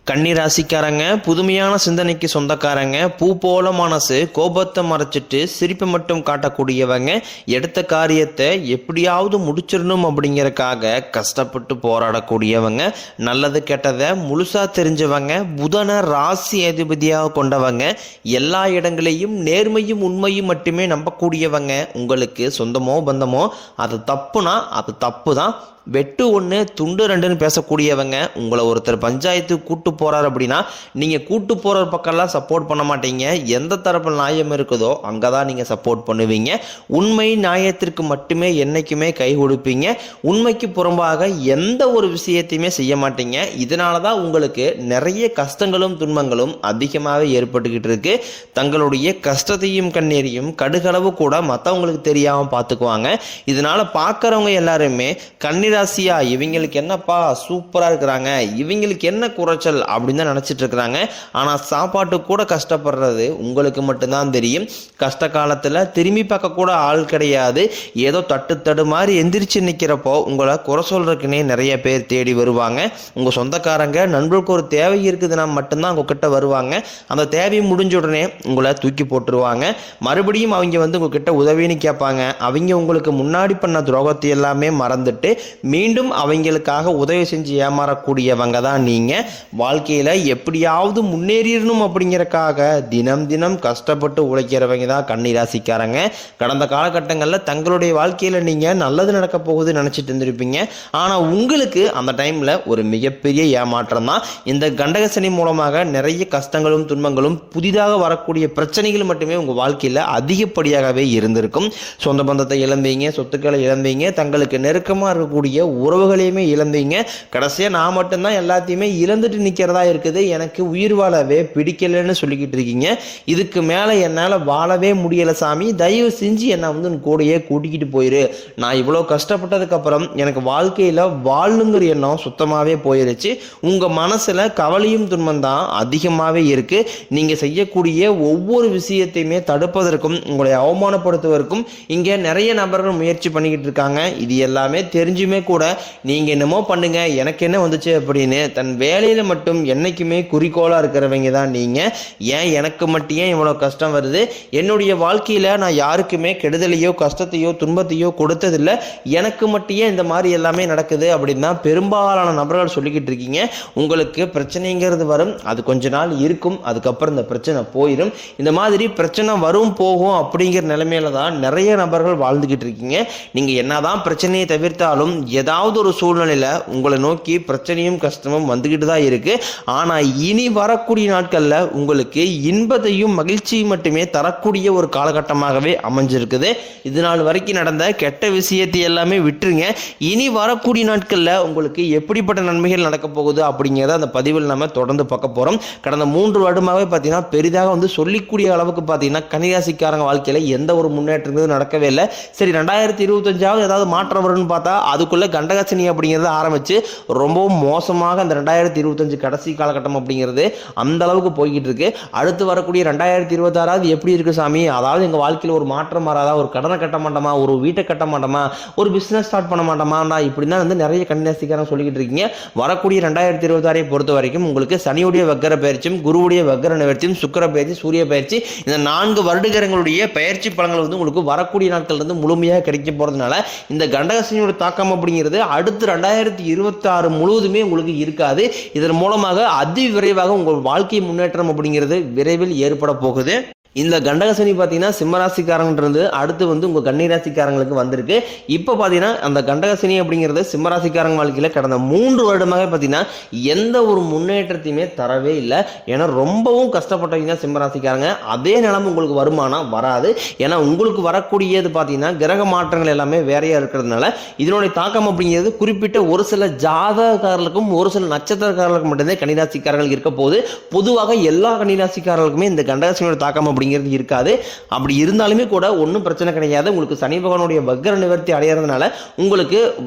கன்னிராசிக்காரங்க புதுமையான சிந்தனைக்கு சொந்தக்காரங்க, பூ போல மனசு, கோபத்தை மறைச்சிட்டு சிரிப்பை மட்டும் காட்டக்கூடியவங்க, எடுத்த காரியத்தை எப்படியாவது முடிச்சிடணும் அப்படிங்கறக்காக கஷ்டப்பட்டு போராடக்கூடியவங்க, நல்லது கெட்டதை முழுசா தெரிஞ்சவங்க, புதன ராசி அதிபதியாக கொண்டவங்க, எல்லா இடங்களையும் நேர்மையும் உண்மையும் மட்டுமே நம்பக்கூடியவங்க, உங்களுக்கு சொந்தமோ பந்தமோ அது தப்புனா அது தப்பு தான், வெட்டு ஒன்று துண்டு ரெண்டுன்னு பேசக்கூடியவங்க, உங்களை ஒருத்தர் பஞ்சாயத்துக்கு கூட்டு போறாரு அப்படின்னா நீங்கள் கூட்டு போகிற பக்கம்லாம் சப்போர்ட் பண்ண மாட்டீங்க, எந்த தரப்பில் நியாயம் இருக்குதோ அங்கே தான் நீங்கள் சப்போர்ட் பண்ணுவீங்க, உண்மை நியாயத்திற்கு மட்டுமே என்றைக்குமே கை கொடுப்பீங்க, உண்மைக்கு புறம்பாக எந்த ஒரு விஷயத்தையுமே செய்ய மாட்டீங்க. இதனால தான் உங்களுக்கு நிறைய கஷ்டங்களும் துன்பங்களும் அதிகமாகவே ஏற்பட்டுக்கிட்டு இருக்கு. தங்களுடைய கஷ்டத்தையும் கண்ணீரையும் கடுகளவு கூட மற்றவங்களுக்கு தெரியாமல் பார்த்துக்குவாங்க. இதனால பார்க்குறவங்க எல்லாருமே கண்ணீர் ராசியா இவங்களுக்கு என்னப்பா சூப்பரா இருக்கிறாங்க, இவங்களுக்கு என்ன குறைச்சல் அப்படின்னு தான் நினைச்சிட்டு இருக்கிறாங்க. ஆனா சாப்பாட்டு கூட கஷ்டப்படுறது உங்களுக்கு மட்டும்தான் தெரியும். கஷ்ட காலத்துல திரும்பி பார்க்க கூட ஆள் கிடையாது. ஏதோ தட்டு மாதிரி எந்திரிச்சு நிக்கிறப்போ உங்களை குறை சொல்றதுக்குன்னே நிறைய பேர் தேடி வருவாங்க. உங்க சொந்தக்காரங்க நண்பர்களுக்கு ஒரு தேவை இருக்குதுன்னா மட்டும்தான் உங்ககிட்ட வருவாங்க. அந்த தேவை முடிஞ்ச உடனே உங்களை தூக்கி போட்டுருவாங்க. மறுபடியும் அவங்க உங்ககிட்ட உதவின்னு கேட்பாங்க. அவங்க உங்களுக்கு முன்னாடி பண்ண துரோகத்தை எல்லாமே மறந்துட்டு மீண்டும் அவங்களுக்காக உதவி செஞ்சு ஏமாறக்கூடியவங்க தான் நீங்க. வாழ்க்கையில எப்படியாவது முன்னேறிடணும் அப்படிங்கறக்காக தினம் தினம் கஷ்டப்பட்டு உழைக்கிறவங்க தான் கன்னிராசிக்காரங்க. கடந்த காலகட்டங்களில் தங்களுடைய வாழ்க்கையில நீங்க நல்லது நடக்க போகுது நினைச்சிட்டு இருந்திருப்பீங்க. ஆனா உங்களுக்கு அந்த டைம்ல ஒரு மிகப்பெரிய ஏமாற்றம் தான். இந்த கண்டகசனி மூலமாக நிறைய கஷ்டங்களும் துன்பங்களும் புதிதாக வரக்கூடிய பிரச்சனைகள் மட்டுமே உங்க வாழ்க்கையில அதிகப்படியாகவே இருந்திருக்கும். சொந்த பந்தத்தை இழந்தீங்க, சொத்துக்களை இழந்தீங்க, தங்களுக்கு நெருக்கமா இருக்கக்கூடிய உறவுகளையுமே இழந்தீங்க. கடைசியா நான் மட்டும்தான் எல்லாத்தையுமே இழந்துட்டு நிக்கிறதா இருக்குது, எனக்கு உயிர் வாழவே பிடிக்கலன்னு சொல்லிக்கிட்டு இருக்கீங்க. இதுக்கு மேல என்னால வாழவே முடியல சாமி, தயவு செஞ்சு என்ன கூடயே கூட்டிக்கிட்டு போயிரு, நான் இவ்வளவு கஷ்டப்பட்டதுக்கு அப்புறம் எனக்கு வாழ்க்கையில வாழணுங்கிற எண்ணம் சுத்தமாவே போயிருச்சு. உங்க மனசுல கவலையும் துன்பம் தான் அதிகமாவே இருக்கு. நீங்க செய்யக்கூடிய ஒவ்வொரு விஷயத்தையுமே தடுப்பதற்கும் உங்களை அவமானப்படுத்துவதற்கும் இங்க நிறைய நபர்கள் முயற்சி பண்ணிக்கிட்டு இருக்காங்க. இது எல்லாமே தெரிஞ்சுமே கூட நீங்க என்னமோ பண்ணுங்க எனக்கு என்ன வந்துச்சு அப்படின்னு தன் வேலையில மட்டும் என்னைக்குமே குறிக்கோளா இருக்கிறவங்க தான் நீங்க. ஏன் எனக்கு மட்டும் ஏன் இவ்வளவு கஷ்டம் வருது, என்னுடைய வாழ்க்கையில நான் யாருக்குமே கெடுதலையோ கஷ்டத்தையோ துன்பத்தையோ கொடுத்ததில்லை, எனக்கு மட்டும் ஏன் இந்த மாதிரி எல்லாமே நடக்குது அப்படின்னு தான் பெரும்பாலான நபர்கள் சொல்லிக்கிட்டு இருக்கீங்க. உங்களுக்கு பிரச்சனைங்கிறது வரும், அது கொஞ்ச நாள் இருக்கும், அதுக்கப்புறம் இந்த பிரச்சனை போயிடும். இந்த மாதிரி பிரச்சனை வரும் போகும் அப்படிங்கிற நிலைமையில தான் நிறைய நபர்கள் வாழ்ந்துகிட்டு இருக்கீங்க. நீங்க என்னதான் பிரச்சனையை தவிர்த்தாலும் ஏதாவது ஒரு சூழ்நிலையில உங்களை நோக்கி பிரச்சனையும் கஷ்டமும் வந்துகிட்டு தான் இருக்கு. ஆனா இனி வரக்கூடிய நாட்கள்ல உங்களுக்கு இன்பத்தையும் மகிழ்ச்சியும் மட்டுமே தரக்கூடிய ஒரு காலகட்டமாகவே அமைஞ்சிருக்குது. இது நாள் வரைக்கும் நடந்த கெட்ட விஷயத்தை எல்லாமே விட்டுருங்க. இனி வரக்கூடிய நாட்கள்ல உங்களுக்கு எப்படிப்பட்ட நன்மைகள் நடக்க போகுது அப்படிங்கிறத அந்த பதிவில் நம்ம தொடர்ந்து பார்க்க போறோம். கடந்த 3 வருடமாகவே பார்த்தீங்கன்னா பெரிதாக சொல்லிக்கூடிய அளவுக்கு பார்த்தீங்கன்னா கன்னிராசிக்காரங்க வாழ்க்கையில எந்த ஒரு முன்னேற்றங்களும் நடக்கவே இல்லை. சரி 2025 ஏதாவது மாற்றம் வரும்னு பார்த்தா அதுக்குள்ள கண்டகசனி அப்படிங்கிறது ஆரம்பிச்சு ரொம்பவும் மோசமாக அந்த 2025 கடைசி காலகட்டம் அப்படிங்கிறது அந்த அளவுக்கு போய்கிட்டு இருக்கு. அடுத்து வரக்கூடிய 2026 எப்படி இருக்கு சாமி, அதாவது எங்க வாழ்க்கையில் ஒரு மாற்றம் வராதா, ஒரு கடனை கட்ட மாட்டோமா, ஒரு வீட்டை கட்ட மாட்டோமா, ஒரு பிசினஸ் ஸ்டார்ட் பண்ண மாட்டோமா, இப்படிதான் நிறைய கன்னிராசிக்காரங்க சொல்லிக்கிட்டு இருக்கீங்க. வரக்கூடிய 2026 பொறுத்த வரைக்கும் உங்களுக்கு சனியுடைய வக்கர பயிற்சியும் குருவுடைய வக்கர நிவர்த்தியும் சுக்கிர பயிற்சி சூரிய பயிற்சி இந்த 4 வருடங்களுடைய பயிற்சி பலன்கள் உங்களுக்கு வரக்கூடிய நாட்கள் முழுமையாக கிடைக்க போறதுனால இந்த கண்டகசனியோட தாக்கம் அப்படிங்கிறது அடுத்து 2026 முழுவதுமே உங்களுக்கு இருக்காது. இதன் மூலமாக அதி விரைவாக உங்கள் வாழ்க்கை முன்னேற்றம் அப்படிங்கிறது விரைவில் ஏற்பட போகுது. இந்த கண்டகசனி பார்த்தீங்கன்னா சிம்மராசிக்காரங்கன்றது அடுத்து உங்கள் கன்னிராசிக்காரங்களுக்கு வந்திருக்கு. இப்போ பார்த்தீங்கன்னா அந்த கண்டகசனி அப்படிங்கிறது சிம்மராசிக்காரங்க வாழ்க்கையில் கடந்த 3 வருடமாக பார்த்தீங்கன்னா எந்த ஒரு முன்னேற்றத்தையுமே தரவே இல்லை. ஏன்னா ரொம்பவும் கஷ்டப்பட்டவங்க சிம்மராசிக்காரங்க. அதே நிலைமை உங்களுக்கு வருமானம் வராது. ஏன்னா உங்களுக்கு வரக்கூடியது பார்த்தீங்கன்னா கிரக மாற்றங்கள் எல்லாமே வேறையாக இருக்கிறதுனால இதனுடைய தாக்கம் அப்படிங்கிறது குறிப்பிட்ட ஒரு சில ஜாதகக்காரர்களுக்கும் ஒரு சில நட்சத்திரக்காரர்களுக்கும் மட்டும்தான் கன்னிராசிக்காரர்கள் இருக்க போது. பொதுவாக எல்லா கன்னிராசிக்காரர்களுக்குமே இந்த கண்டகசனியோட தாக்கம் அப்படிங்கிறது இருக்காது. அப்படி இருந்தாலுமே கூட ஒன்றும் பிரச்சனை கிடையாது. உங்களுக்கு சனி பகவானுடைய வக்ர நிவர்த்தி அடைகிறதுனால உங்களுக்கு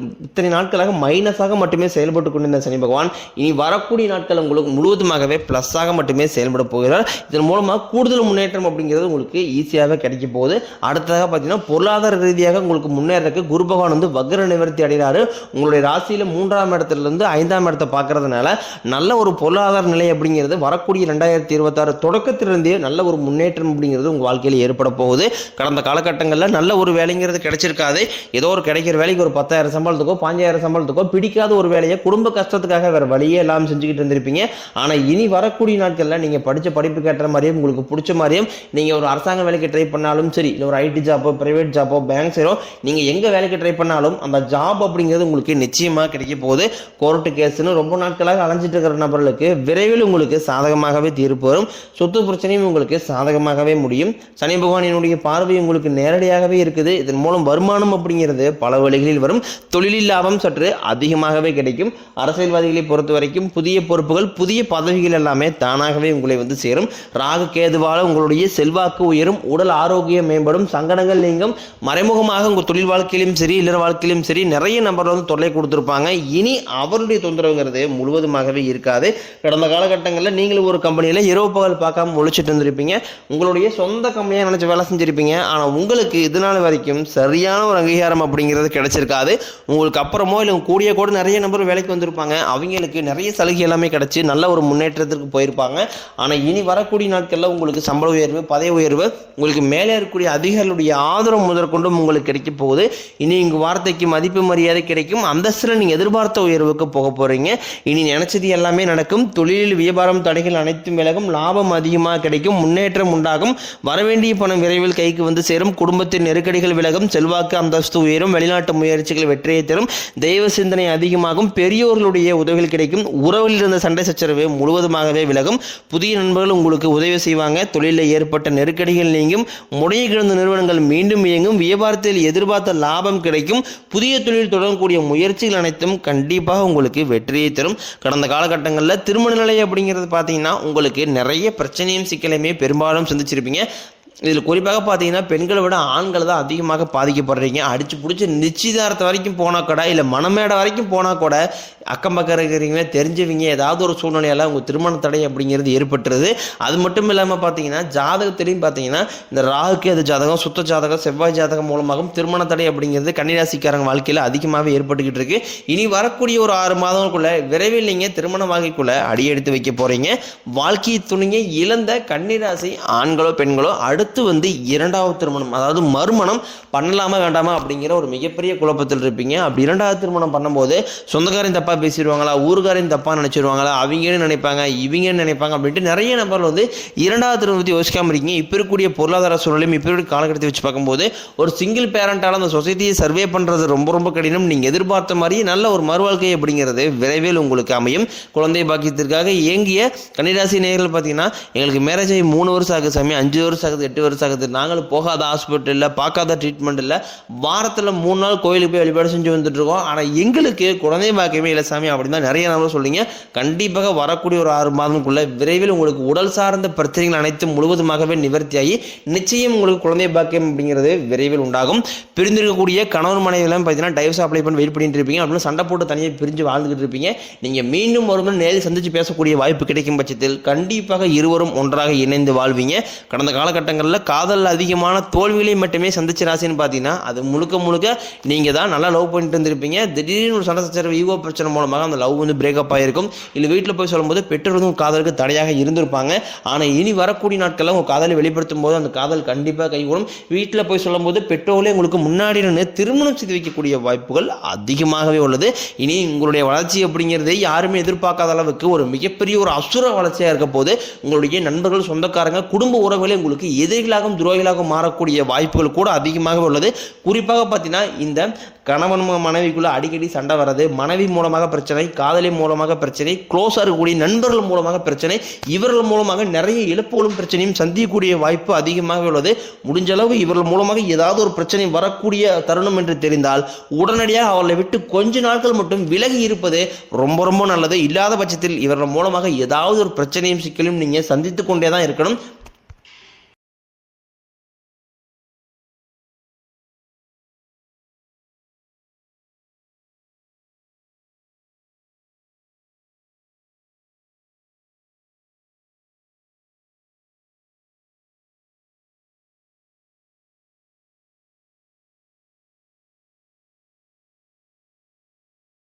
இத்தனை நாட்களாக மைனஸாக மட்டுமே செயல்பட்டு கொண்டிருந்த சனி பகவான் இனி வரக்கூடிய நாட்கள் உங்களுக்கு முழுவதுமாகவே பிளஸ்ஸாக மட்டுமே செயல்பட போகிறார். இதன் மூலமாக கூடுதல் முன்னேற்றம் அப்படிங்கிறது உங்களுக்கு ஈஸியாகவே கிடைக்க போகுது. அடுத்ததாக பார்த்தீங்கன்னா பொருளாதார ரீதியாக உங்களுக்கு முன்னேறதுக்கு குரு பகவான் வந்து வக்ர நிவர்த்தி அடைகிறாரு. உங்களுடைய ராசியில 3ஆம் இடத்துல இருந்து 5ஆம் இடத்தை பார்க்கறதுனால நல்ல ஒரு பொருளாதார நிலை அப்படிங்கிறது வரக்கூடிய 2026 தொடக்கத்திலிருந்தே நல்ல ஒரு முன்னேற்றம் அப்படிங்கிறது உங்க வாழ்க்கையில் ஏற்பட போகுது. கடந்த காலகட்டங்களில் நல்ல ஒரு வேலைங்கிறது கிடைச்சிருக்காது. ஏதோ ஒரு கிடைக்கிற வேலைக்கு ஒரு 10,000 சம்பளத்துக்கோ 5,000 சம்பளத்துக்கோ பிடிக்காத ஒரு வேலையை குடும்ப கஷ்டத்துக்காக வேற வழியே எல்லாம் செஞ்சுக்கிட்டு இருந்திருப்பீங்க. ஆனா இனி வரக்கூடிய நாட்கள்ல நீங்க படிச்ச படிப்பு கேட்ட மாதிரியும் உங்களுக்கு பிடிச்ச மாதிரியும் நீங்க ஒரு அரசாங்க வேலைக்கு ட்ரை பண்ணாலும் சரி, இல்லை ஒரு ஐடி ஜாப்போ பிரைவேட் ஜாப்போ பேங்க் சைடோ நீங்க எங்க வேலைக்கு ட்ரை பண்ணாலும் அந்த ஜாப் அப்படிங்கிறது உங்களுக்கு நிச்சயமா கிடைக்க போகுது. கோர்ட்டு கேஸ்ன்னு ரொம்ப நாட்களாக அலைஞ்சிட்டு இருக்கிற நபர்களுக்கு விரைவில் உங்களுக்கு சாதகமாகவே தீர்ப்பு வரும். சொத்து பிரச்சனையும் உங்களுக்கு சாதகமாகவே முடியும். சனி பகவானினுடைய பார்வை உங்களுக்கு நேரடியாகவே இருக்குது. இதன் மூலம் வருமானம் அப்படிங்கிறது பல வழிகளில் வரும். தொழிலில் லாபம் சற்று அதிகமாகவே கிடைக்கும். அரசியல்வாதிகளை பொறுத்த வரைக்கும் புதிய பொறுப்புகள் புதிய பதவிகள் எல்லாமே தானாகவே உங்களை வந்து சேரும். ராகு கேதுவால உங்களுடைய செல்வாக்கு உயரும், உடல் ஆரோக்கியம் மேம்படும், சங்கடங்கள் நீங்கும். மறைமுகமாக உங்கள் தொழில் வாழ்க்கையிலும் சரி இல்லற வாழ்க்கையிலும் சரி நிறைய நபர் வந்து தொல்லை கொடுத்துருப்பாங்க. இனி அவருடைய தொந்தரவுங்கிறது முழுவதுமாகவே இருக்காது. கடந்த காலகட்டங்களில் நீங்களும் ஒரு கம்பெனியில் இரவு பகல் பார்க்காம ஒழிச்சிட்டு இருந்திருப்பீங்க. உங்களுடைய சொந்த கம்பெனியாக நினைச்சு வேலை செஞ்சிருப்பீங்க. ஆனால் உங்களுக்கு இது நாள் வரைக்கும் சரியான ஒரு அங்கீகாரம் அப்படிங்கிறது கிடைச்சிருக்காது. உங்களுக்கு அப்புறமோ இல்லை கூடிய கூட நிறைய நபர் வேலைக்கு வந்திருப்பாங்க. அவங்களுக்கு நிறைய சலுகை எல்லாமே கிடைச்சி நல்ல ஒரு முன்னேற்றத்திற்கு போயிருப்பாங்க. ஆனால் இனி வரக்கூடிய நாட்களில் உங்களுக்கு சம்பள உயர்வு பதவி உயர்வு உங்களுக்கு மேலே இருக்கக்கூடிய அதிகாரிகளுடைய ஆதரவு முதற்கொண்டும் உங்களுக்கு கிடைக்க போகுது. இனி இங்கு வார்த்தைக்கு மதிப்பு மரியாதை கிடைக்கும். அந்தஸ்தில் நீங்கள் எதிர்பார்த்த உயர்வுக்கு போக போறீங்க. இனி நினைச்சது எல்லாமே நடக்கும். தொழிலில் வியாபாரம் தடைகள் அனைத்தும் விலகும், லாபம் அதிகமாக கிடைக்கும், முன்னேற்றம் உண்டாகும், வரவேண்டிய பணம் விரைவில் கைக்கு வந்து சேரும், குடும்பத்தின் நெருக்கடிகள் விலகும், செல்வாக்கு அந்தஸ்து உயரும், வெளிநாட்டு முயற்சிகள் வெற்றியை தரும், தெய்வ சிந்தனை அதிகமாகும், பெரியோர்களுடைய உதவிகள் கிடைக்கும், உறவில் இருந்த சண்டை சச்சரவு முழுவதுமாகவே விலகும், புதிய நண்பர்கள் உங்களுக்கு உதவி செய்வாங்க, தொழிலில் ஏற்பட்ட நெருக்கடிகள் நீங்கும், முடைய கிடந்த நிறுவனங்கள் மீண்டும் இயங்கும், வியாபாரத்தில் எதிர்பார்த்த லாபம் கிடைக்கும், புதிய தொழில் தொடங்கக்கூடிய முயற்சிகள் அனைத்தும் கண்டிப்பாக உங்களுக்கு வெற்றியை தரும். கடந்த காலகட்டங்களில் திருமண நிலை அப்படிங்கிறது பார்த்தீங்கன்னா உங்களுக்கு நிறைய பிரச்சனையும் சிக்கலையுமே பெரும்பாலும் சந்திச்சிருப்பீங்க. இதில் குறிப்பாக பார்த்தீங்கன்னா பெண்களை விட ஆண்கள் தான் அதிகமாக பாதிக்கப்படுறீங்க. அடிச்சு பிடிச்சி நிச்சயதார்த்த வரைக்கும் போனால் கூட இல்லை மனமேடை வரைக்கும் போனால் கூட அக்கம் பக்கம் இருக்கிறீங்களே தெரிஞ்சவங்க ஏதாவது ஒரு சூழ்நிலையால் உங்கள் திருமண தடை அப்படிங்கிறது ஏற்பட்டுருது. அது மட்டும் இல்லாமல் பார்த்தீங்கன்னா ஜாதகத்திலையும் பார்த்தீங்கன்னா இந்த ராகுக்கு அது ஜாதகம் சுத்த ஜாதகம் செவ்வாய் ஜாதகம் மூலமாகவும் திருமண தடை அப்படிங்கிறது கன்னிராசிக்காரங்க வாழ்க்கையில் அதிகமாகவே ஏற்பட்டுக்கிட்டு இருக்கு. இனி வரக்கூடிய ஒரு 6 மாதங்களுக்குள்ள விரைவில் நீங்கள் திருமண வாழ்க்கைக்குள்ள அடியெடுத்து வைக்க போறீங்க. வாழ்க்கை துணியை இழந்த கன்னிராசி ஆண்களோ பெண்களோ அடுத்து வந்து 2வது திருமணம் அதாவது மறுமணம் பண்ணலாமா வேண்டாமா அப்படிங்கிற ஒரு மிகப்பெரிய குழப்பத்தில் இருப்பீங்க. அப்படி 2வது திருமணம் பண்ணும்போது சொந்தக்காரையும் தப்பா பேசிடுவாங்களா, ஊருக்காரையும் தப்பா நினைச்சிருவாங்களா, அவங்கன்னு நினைப்பாங்க இவங்கன்னு நினைப்பாங்க அப்படின்ட்டு நிறைய நபர்கள் வந்து 2வது திருமணத்தை யோசிக்காம இருக்கீங்க. இப்போ இருக்கக்கூடிய பொருளாதார சூழலையும் இப்போ இருக்கக்கூடிய காலகட்டத்தை வச்சு பார்க்கும்போது ஒரு சிங்கிள் பேரண்டால அந்த சொசைட்டியை சர்வே பண்றது ரொம்ப ரொம்ப கடினம். நீங்க எதிர்பார்த்த மாதிரி நல்ல ஒரு மறுவாழ்க்கை அப்படிங்கிறது விரைவில் உங்களுக்கு அமையும். குழந்தை பாக்கியத்திற்காக இயங்கிய கன்னிராசி நேயர்கள் பார்த்தீங்கன்னா எங்களுக்கு மேரேஜ் ஆகி 3 வருஷம் ஆகுது சாமி, 5 வருஷம் ஆகுது, 8 வருஷம் ஆகுது, நாங்களும் போகாத ஹாஸ்பிட்டல் இல்லை, பார்க்காத ட்ரீட்மெண்ட் இல்லை, வாரத்தில் 3 நாள் கோயிலுக்கு போய் வழிபாடு செஞ்சு வந்துட்டு இருக்கோம், ஆனால் எங்களுக்கு குழந்தை பாக்கியமே இல்லை சாமி அப்படின்னு தான் நிறைய நபர் சொல்றீங்க. கண்டிப்பாக வரக்கூடிய ஒரு 6 மாதங்களுக்குள்ள விரைவில் உங்களுக்கு உடல் சார்ந்த பிரச்சனைகள் அனைத்தும் முழுவதுமாகவே நிவர்த்தியாகி நிச்சயம் உங்களுக்கு குழந்தை பாக்கியம் அப்படிங்கிறது விரைவில் உண்டாகும். பிரிந்திருக்கக்கூடிய கணவன் மனைவியெல்லாம் பார்த்தீங்கன்னா டைவர்ஸ் அப்ளை பண்ணி வெயிட் பண்ணிட்டு இருப்பீங்க, அப்படின்னு சண்டை போட்டு தனியாக பிரிஞ்சு வாழ்ந்துகிட்டு இருப்பீங்க. நீங்கள் மீண்டும் ஒரு முறை நேரில் சந்திச்சு பேசக்கூடிய வாய்ப்பு கிடைக்கும் பட்சத்தில் கண்டிப்பாக இருவரும் ஒன்றாக இணைந்து வாழ்வீங்க. கடந்த காலகட்டங்களில் காதல் அதிகமான தோல்விகளை மட்டுமே சந்திச்ச ராசின்னு பார்த்தீங்கன்னா அது முழுக்க முழுக்க நீங்கள் தான் நல்லா லவ் பண்ணிட்டு இருந்திருப்பீங்க. திடீர்னு ஒரு சண்டை சச்சரவு ஈகோ பிரச்சனை மூலமாக அந்த லவ் வந்து பிரேக்கப் ஆகிருக்கும். இல்லை வீட்டில் போய் சொல்லும்போது பெற்றோர் வந்து காதலுக்கு தடையாக இருந்திருப்பாங்க. ஆனால் இனி வரக்கூடிய நாட்களில் உங்கள் காதலை வெளிப்படுத்தும் போது அந்த காதல் கண்டிப்பாக கைகூடும். வீட்டில் போய் சொல்லும்போது பெற்றோர்களே உங்களுக்கு முன்னாடி நின்று திருமணம் செய்து வைக்கக்கூடிய வாய்ப்புகள் அதிகமாகவே உள்ளது. இனி உங்களுடைய வளர்ச்சி அப்படிங்கிறது யாருமே எதிர்பார்க்காத அளவுக்கு ஒரு மிகப்பெரிய ஒரு அசுர வளர்ச்சியாக இருக்க போது உங்களுடைய நண்பர்கள் சொந்தக்காரங்க குடும்ப உறவுகளே உங்களுக்கு எதிரிகளாகவும் துரோகிகளாகவும் மாறக்கூடிய வாய்ப்புகள் கூட அதிகமாக உள்ளது. குறிப்பாக பார்த்தீங்கன்னா இந்த கணவன் மனைவிக்குள்ள அடிக்கடி சண்டை வர்றது, மனைவி மூலமாக பிரச்சனை, காதலி மூலமாக பிரச்சனை, க்ளோஸாக இருக்கக்கூடிய நண்பர்கள் மூலமாக பிரச்சனை, இவர்கள் மூலமாக நிறைய இழப்புகளும் பிரச்சனையும் சந்திக்கக்கூடிய வாய்ப்பு அதிகமாக உள்ளது. முடிஞ்ச அளவு இவர்கள் மூலமாக ஏதாவது ஒரு பிரச்சனை வரக்கூடிய தருணம் என்று தெரிந்தால் உடனடியாக அவர்களை விட்டு கொஞ்ச நாட்கள் மட்டும் விலகி இருப்பது ரொம்ப ரொம்ப நல்லது. இல்லாத பட்சத்தில் இவர்கள் மூலமாக ஏதாவது ஒரு பிரச்சனையும் சிக்கலும் நீங்கள் சந்தித்து கொண்டே தான் இருக்கணும்.